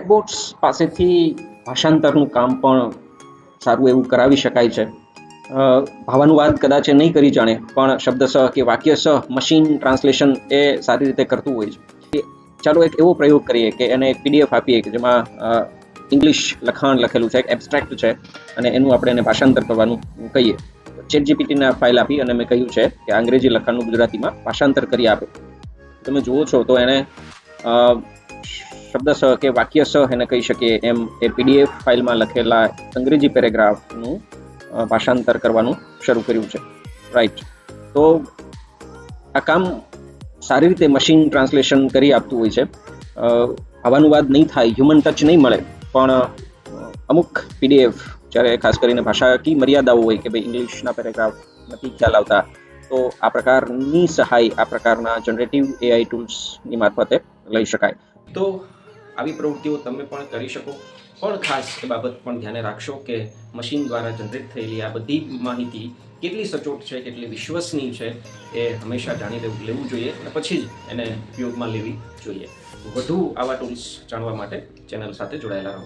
Chatbots પાસેથી ભાષાંતરનું કામ પણ સારું એવું કરાવી શકાય છે. ભાવાનુવાદ કદાચ એ નહીં કરી જાણે, પણ શબ્દસઃ કે વાક્યસઃ મશીન ટ્રાન્સલેશન એ સારી રીતે કરતું હોય છે. ચાલો એક એવો પ્રયોગ કરીએ કે એને એક PDF આપીએ કે જેમાં ઇંગ્લિશ લખાણ લખેલું છે, એક એબ્સ્ટ્રેક્ટ છે, અને એનું આપણે એને ભાષાંતર કરવાનું કહીએ. ChatGPTને ફાઇલ આપી અને મેં કહ્યું છે કે અંગ્રેજી લખાણનું ગુજરાતીમાં ભાષાંતર કરી આપે. તમે જુઓ છો તો એને શબ્દસઃ કે વાક્યસઃ એને કહી શકીએ એમ એ PDF ફાઇલમાં લખેલા અંગ્રેજી પેરેગ્રાફનું ભાષાંતર કરવાનું શરૂ કર્યું છે. રાઈટ. તો આ કામ સારી રીતે મશીન ટ્રાન્સલેશન કરી આપતું હોય છે. ભાવાનુવાદ નહીં થાય, હ્યુમન ટચ નહીં મળે, પણ અમુક PDF, જ્યારે ખાસ કરીને ભાષાકીય મર્યાદાઓ હોય કે ભાઈ ઇંગ્લિશના પેરેગ્રાફ નથી ખ્યાલ આવતા, તો આ પ્રકારની સહાય આ પ્રકારના જનરેટિવ AI ટૂલ્સની મારફતે લઈ શકાય. તો આવી પ્રવૃત્તિઓ તમે પણ કરી શકો, પણ ખાસ એ બાબત પણ ધ્યાને રાખશો કે મશીન દ્વારા જનરેટ થયેલી આ બધી માહિતી કેટલી સચોટ છે, કેટલી વિશ્વસનીય છે, એ હંમેશા જાણી લેવું જોઈએ અને પછી જ એને ઉપયોગમાં લેવી જોઈએ. વધુ આવા ટૂલ્સ જાણવા માટે ચેનલ સાથે જોડાયેલા રહો.